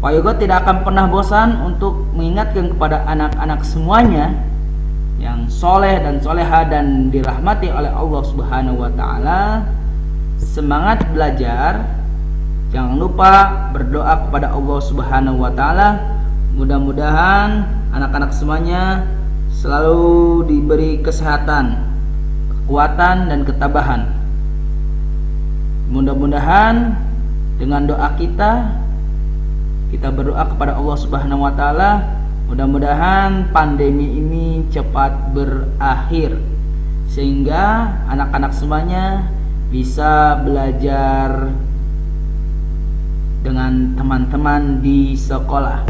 Pak Yoga tidak akan pernah bosan untuk mengingatkan kepada anak-anak semuanya yang soleh dan soleha dan dirahmati oleh Allah Subhanahu wa Ta'ala, semangat belajar. Jangan lupa berdoa kepada Allah Subhanahu wa Ta'ala. Mudah-mudahan anak-anak semuanya selalu diberi kesehatan, kekuatan dan ketabahan. Mudah-mudahan dengan doa kita berdoa kepada Allah Subhanahu wa Ta'ala, mudah-mudahan pandemi ini cepat berakhir sehingga anak-anak semuanya bisa belajar dengan teman-teman di sekolah.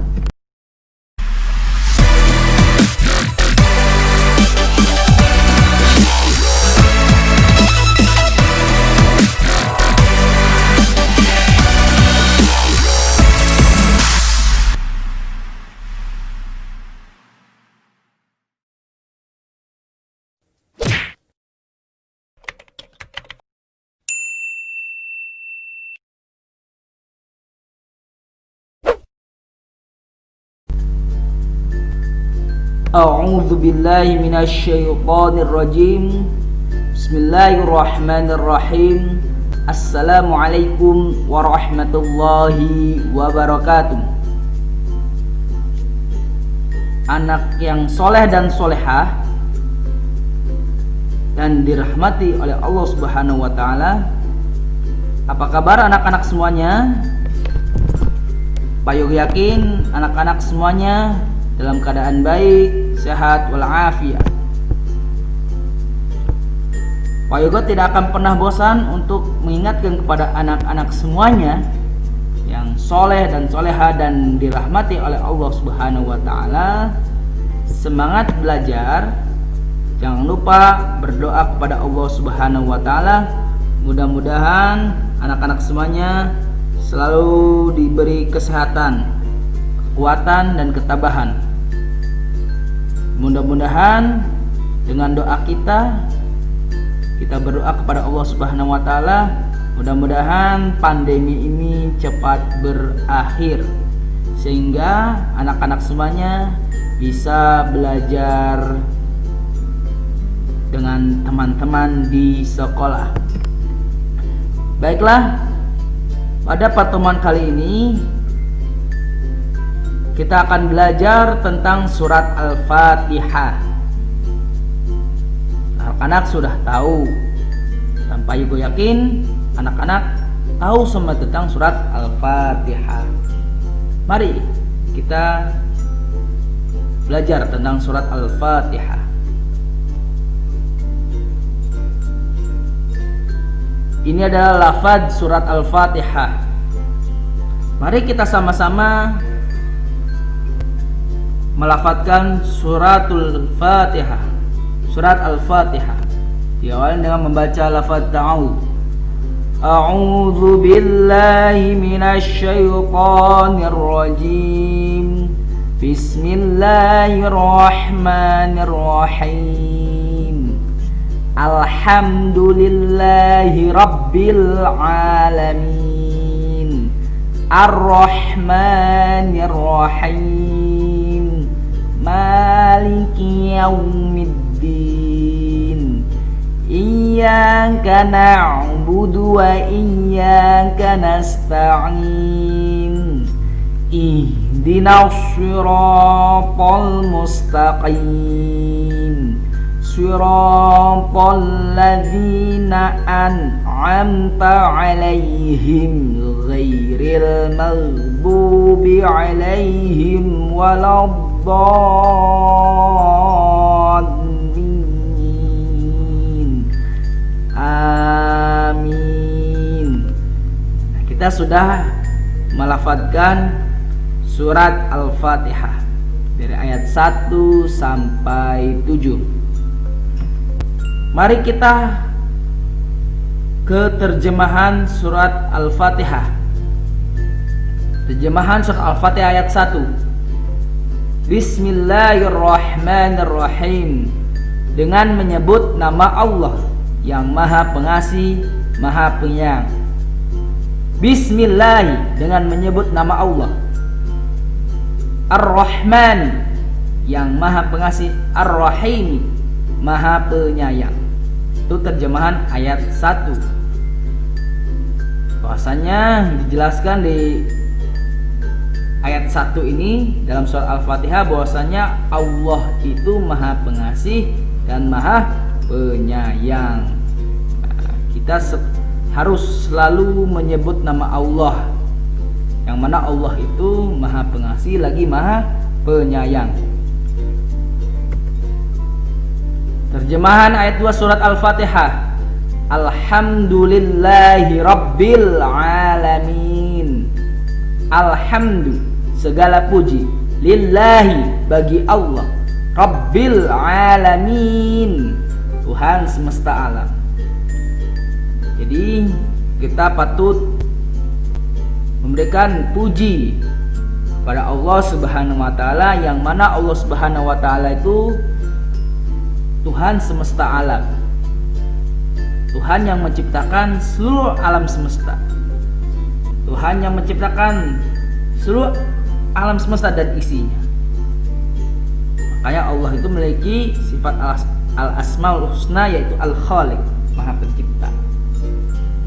A'udzu billahi minasyaitonir rajim. Bismillahirrahmanirrahim. Assalamualaikum warahmatullahi wabarakatuh. Anak yang soleh dan solehah dan dirahmati oleh Allah Subhanahu wa Ta'ala, apa kabar anak-anak semuanya? Pak Yoga yakin anak-anak semuanya dalam keadaan baik, sehat walafiat. Pak Yoga tidak akan pernah bosan untuk mengingatkan kepada anak-anak semuanya yang soleh dan soleha dan dirahmati oleh Allah Subhanahu wa Ta'ala, semangat belajar. Jangan lupa berdoa kepada Allah Subhanahu wa Ta'ala. Mudah-mudahan anak-anak semuanya selalu diberi kesehatan, kekuatan dan ketabahan. Mudah-mudahan dengan doa kita berdoa kepada Allah Subhanahu wa Ta'ala, mudah-mudahan pandemi ini cepat berakhir sehingga anak-anak semuanya bisa belajar dengan teman-teman di sekolah. Baiklah, pada pertemuan kali ini kita akan belajar tentang surat Al-Fatihah. Anak-anak sudah tahu, tanpa Ibu yakin anak-anak tahu semua tentang surat Al-Fatihah. Mari kita belajar tentang surat Al-Fatihah. Ini adalah lafaz surat Al-Fatihah. Mari kita sama-sama melafadzkan suratul Fatihah, surat Al-Fatihah. Diawali dengan membaca lafaz ta'awudz. A'udzu billahi minasyaitonir rajim. Bismillahirrahmanirrahim. Alhamdulillahi rabbil alamin. Ar-Rahmanir Rahim. Maliki yaumiddin. Iyyaka na'budu wa iyyaka nasta'in. Ihdinas siratal mustaqim. Siratal ladzina an'amta 'alaihim ghairil maghdubi 'alaihim waladdallin. Amin. Kita sudah melafadzkan surat Al-Fatihah dari ayat 1 sampai 7. Mari kita ke terjemahan surat Al-Fatihah. Terjemahan surat Al-Fatihah ayat 1. Bismillahirrahmanirrahim. Dengan menyebut nama Allah yang Maha Pengasih, Maha Penyayang. Bismillah, dengan menyebut nama Allah. Ar-Rahman, yang maha pengasih, Ar-Rahim, maha penyayang. Itu terjemahan ayat 1. Bahwasanya dijelaskan di ayat 1 ini dalam surat Al-Fatihah bahwasanya Allah itu maha pengasih dan maha penyayang. Kita harus selalu menyebut nama Allah, yang mana Allah itu maha pengasih lagi maha penyayang. Terjemahan ayat 2 surat Al-Fatihah. Alhamdulillahi Rabbil Alamin. Alhamdu, segala puji, lillahi, bagi Allah, Rabbil Alamin, Tuhan semesta alam. Jadi kita patut memberikan puji pada Allah Subhanahu wa taala, yang mana Allah Subhanahu wa taala itu Tuhan semesta alam. Tuhan yang menciptakan seluruh alam semesta. Tuhan yang menciptakan seluruh alam semesta dan isinya. Makanya Allah itu memiliki sifat al-asmaul husna, yaitu al-khaliq, maha pencipta.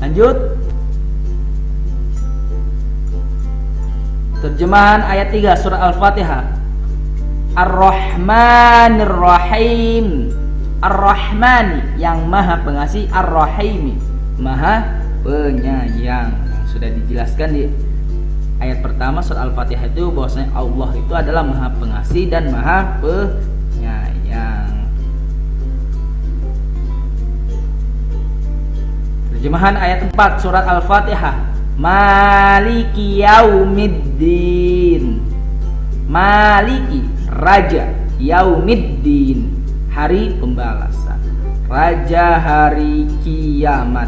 Lanjut. Terjemahan ayat 3 surah Al-Fatihah. Ar-Rahmanir Rahim. Ar-Rahmani, yang maha pengasih, Ar-Rahimi, maha penyayang. Yang sudah dijelaskan di ayat pertama surah Al-Fatihah itu bahwasanya Allah itu adalah maha pengasih dan maha penyayang. Terjemahan ayat 4 surat Al-Fatihah. Maliki yaumiddin. Maliki, raja, yaumiddin, hari pembalasan, raja hari kiamat.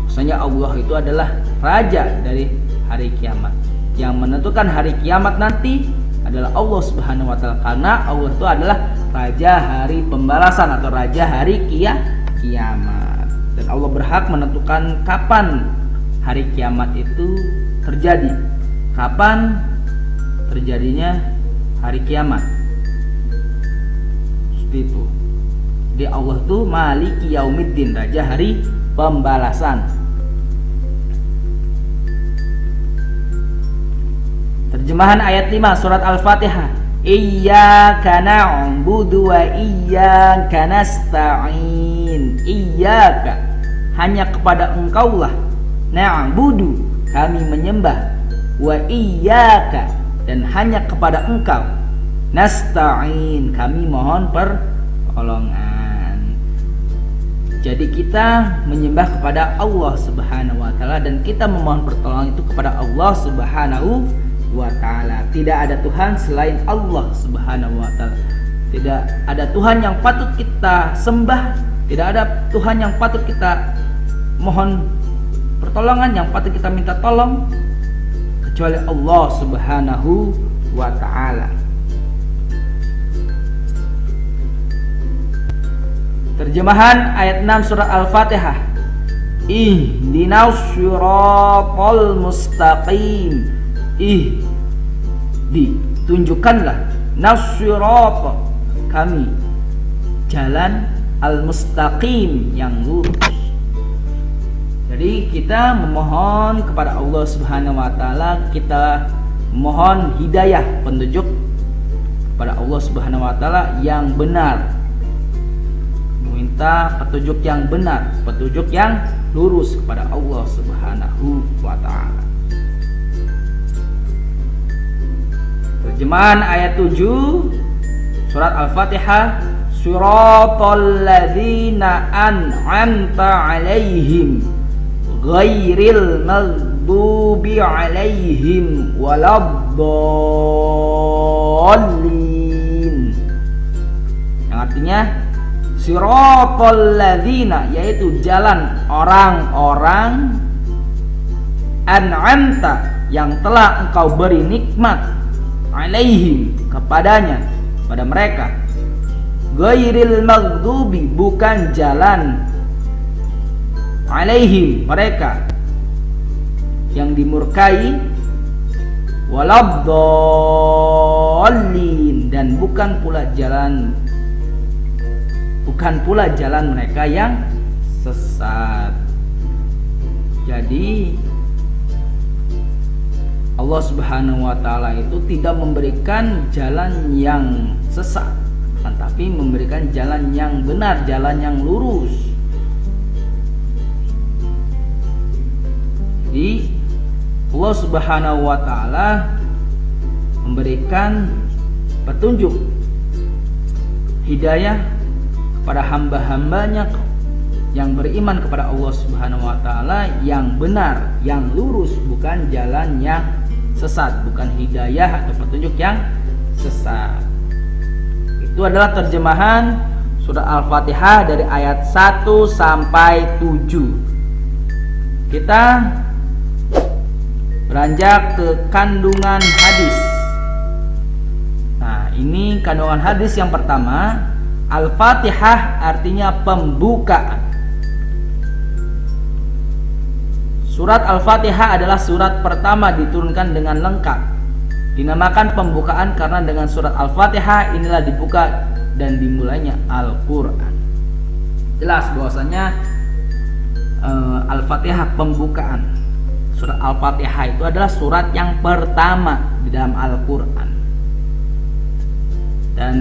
Maksudnya Allah itu adalah raja dari hari kiamat. Yang menentukan hari kiamat nanti adalah Allah Subhanahu wa taala, karena Allah itu adalah raja hari pembalasan atau raja hari kiamat. Dan Allah berhak menentukan kapan hari kiamat itu terjadi, kapan terjadinya hari kiamat. Seperti itu. Jadi Allah itu Maliki Yaumiddin, raja hari pembalasan. Terjemahan ayat 5 surat Al-Fatihah. Iyyaka na'budu wa iyyaka nasta'in. Iyyaka, hanya kepada Engkaulah, na'budu, kami menyembah, wa iyyaka, dan hanya kepada Engkau, nasta'in, kami mohon pertolongan. Jadi kita menyembah kepada Allah Subhanahu wa taala dan kita memohon pertolongan itu kepada Allah Subhanahu wa taala. Tidak ada Tuhan selain Allah Subhanahu wa taala. Tidak ada Tuhan yang patut kita sembah, tidak ada Tuhan yang patut kita mohon pertolongan, yang patut kita minta tolong, kecuali Allah Subhanahu wa taala. Terjemahan ayat 6 surat Al-Fatihah. Ihdinas siratal mustaqim. Tunjukkanlah, nasirata, kami, jalan al-mustaqim, yang lurus. Jadi kita memohon kepada Allah Subhanahu wa taala, kita mohon hidayah, petunjuk kepada Allah Subhanahu wa taala yang benar. Meminta petunjuk yang benar, petunjuk yang lurus kepada Allah Subhanahu wa taala. Terjemahan ayat 7 surat Al-Fatihah. Siratal ladzina an'amta 'alaihim ghairil maghdubi 'alaihim waladdallin. Yang artinya siratal ladzina, yaitu jalan orang-orang, an'amta, yang telah Engkau beri nikmat, alaihim, kepadanya, pada mereka, ghairil maghdubi, bukan jalan, alaihim, mereka yang dimurkai, waladdallin, dan bukan pula jalan mereka yang sesat. Jadi Allah Subhanahu wa taala itu tidak memberikan jalan yang sesat, tetapi memberikan jalan yang benar, jalan yang lurus. Jadi Allah Subhanahu wa taala memberikan petunjuk hidayah kepada hamba-hambanya yang beriman kepada Allah Subhanahu wa taala yang benar, yang lurus, bukan jalan yang sesat, bukan hidayah atau petunjuk yang sesat. Itu adalah terjemahan surah Al-Fatihah dari ayat 1 sampai 7. Kita beranjak ke kandungan hadis. Nah, ini kandungan hadis yang pertama. Al-Fatihah artinya pembukaan. Surat Al-Fatihah adalah surat pertama diturunkan dengan lengkap. Dinamakan pembukaan karena dengan surat Al-Fatihah inilah dibuka dan dimulainya Al-Quran. Jelas bahwasanya Al-Fatihah pembukaan. Surat Al-Fatihah itu adalah surat yang pertama di dalam Al-Quran. Dan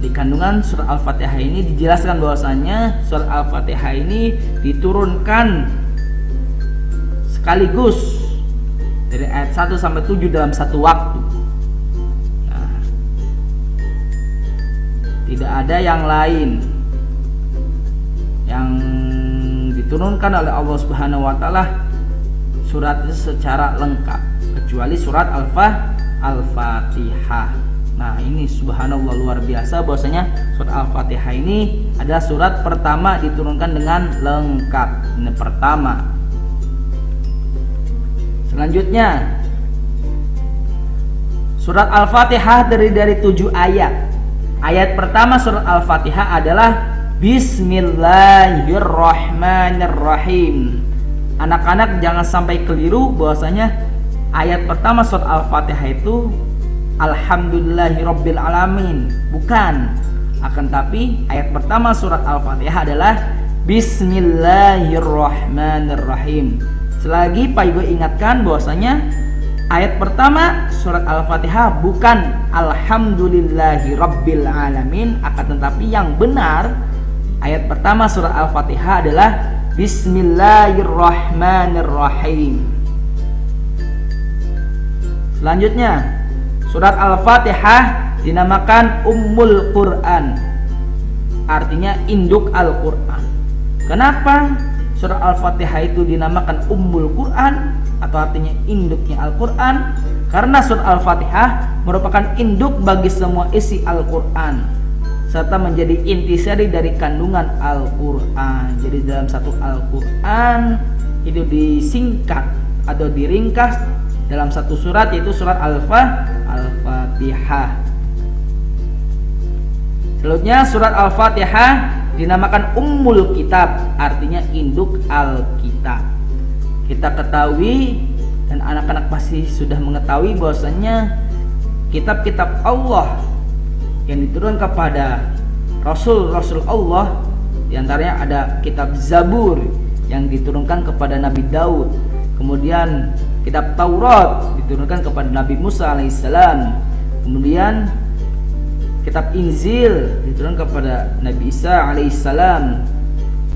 di kandungan surat Al-Fatihah ini dijelaskan bahwasanya surat Al-Fatihah ini diturunkan sekaligus dari ayat 1 sampai 7 dalam satu waktu. Nah, tidak ada yang lain yang diturunkan oleh Allah Subhanahu wa taala surat itu secara lengkap kecuali surat Al-Fatihah. Nah, ini subhanallah luar biasa bahwasanya surat Al-Fatihah ini adalah surat pertama diturunkan dengan lengkap. Ini pertama. Selanjutnya surat Al-Fatihah terdiri dari 7 ayat. Ayat pertama surat Al-Fatihah adalah Bismillahirrahmanirrahim. Anak-anak jangan sampai keliru bahwasanya ayat pertama surat Al-Fatihah itu Alhamdulillahirabbil alamin, bukan. Akan tapi ayat pertama surat Al-Fatihah adalah Bismillahirrahmanirrahim. Selagi Pak Igo ingatkan bahwasanya ayat pertama surat Al-Fatihah bukan Alhamdulillahirabbil alamin, akan tetapi yang benar ayat pertama surat Al-Fatihah adalah Bismillahirrahmanirrahim. Selanjutnya surat Al-Fatihah dinamakan Ummul Quran, artinya induk Al-Quran. Kenapa surat Al-Fatihah itu dinamakan Ummul Quran atau artinya induknya Al-Quran? Karena surat Al-Fatihah merupakan induk bagi semua isi Al-Quran serta menjadi intisari dari kandungan Al-Quran. Jadi dalam satu Al-Quran itu disingkat atau diringkas dalam satu surat, yaitu surat Al-Fatihah. Selanjutnya surat Al-Fatihah dinamakan Ummul Kitab, artinya induk Alkitab. Kita ketahui dan anak-anak pasti sudah mengetahui bahwasanya kitab-kitab Allah yang diturunkan kepada Rasul-Rasul Allah, diantaranya ada kitab Zabur yang diturunkan kepada Nabi Daud, kemudian kitab Taurat diturunkan kepada Nabi Musa alaihissalam, kemudian kitab Injil diturunkan kepada Nabi Isa alaihissalam,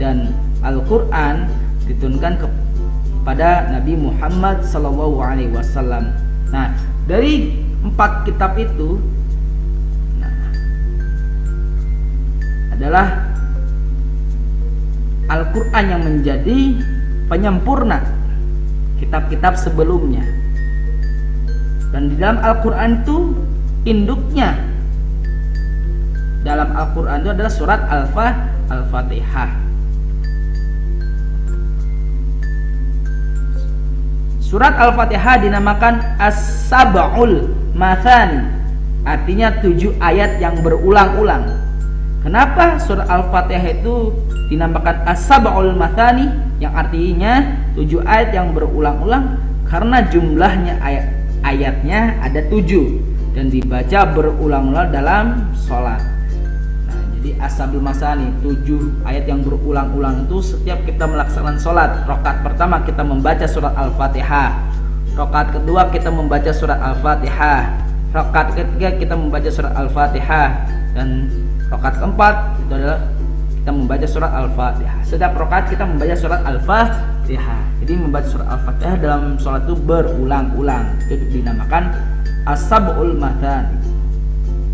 dan Al-Quran diturunkan kepada Nabi Muhammad sallallahu alaihi wasallam. Nah, dari 4 kitab itu adalah Al-Quran yang menjadi penyempurna kitab-kitab sebelumnya. Dan di dalam Al-Quran itu induknya dalam Al-Quran itu adalah surat Al-Fatihah. Surat Al-Fatihah dinamakan As-Sab'ul Mathani, artinya 7 ayat yang berulang-ulang. Kenapa surat Al-Fatihah itu dinamakan As-Sab'ul Mathani, yang artinya 7 ayat yang berulang-ulang? Karena jumlahnya ayatnya ada 7 dan dibaca berulang-ulang dalam sholat. Nah, jadi ashabul masani 7 ayat yang berulang-ulang itu setiap kita melaksanakan sholat. Rakaat pertama kita membaca surat Al-Fatihah, rakaat kedua kita membaca surat Al-Fatihah, rakaat ketiga kita membaca surat Al-Fatihah, dan rakaat keempat itu adalah kita membaca surat Al-Fatihah. Setiap rakaat kita membaca surat Al-Fatihah. Jadi membaca surat Al-Fatihah dalam sholat itu berulang-ulang. Itu dinamakan as-sab'ul mathani.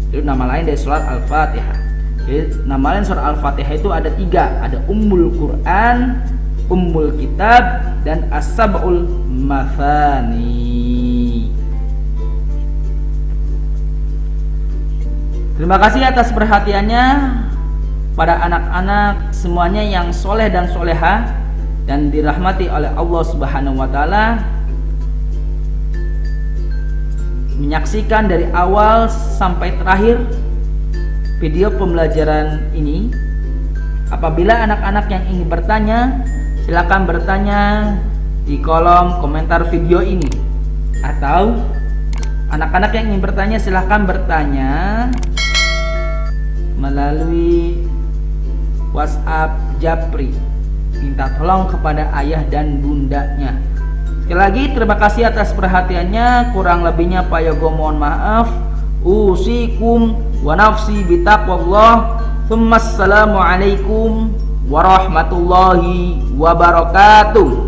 Itu nama lain dari surat Al-Fatihah. Jadi nama lain surat Al-Fatihah itu ada 3. Ada Ummul Quran, Ummul Kitab, dan as-sab'ul mathani. Terima kasih atas perhatiannya pada anak-anak semuanya yang soleh dan soleha dan dirahmati oleh Allah Subhanahu wa Ta'ala. Menyaksikan dari awal sampai terakhir video pembelajaran ini. Apabila anak-anak yang ingin bertanya, silakan bertanya di kolom komentar video ini, atau anak-anak yang ingin bertanya silakan bertanya melalui WhatsApp Japri, minta tolong kepada ayah dan bundanya. Sekali lagi terima kasih atas perhatiannya. Kurang lebihnya Pak Yogo mohon maaf. Usikum wa nafsi bitaqwallah. Assalamualaikum warahmatullahi wabarakatuh.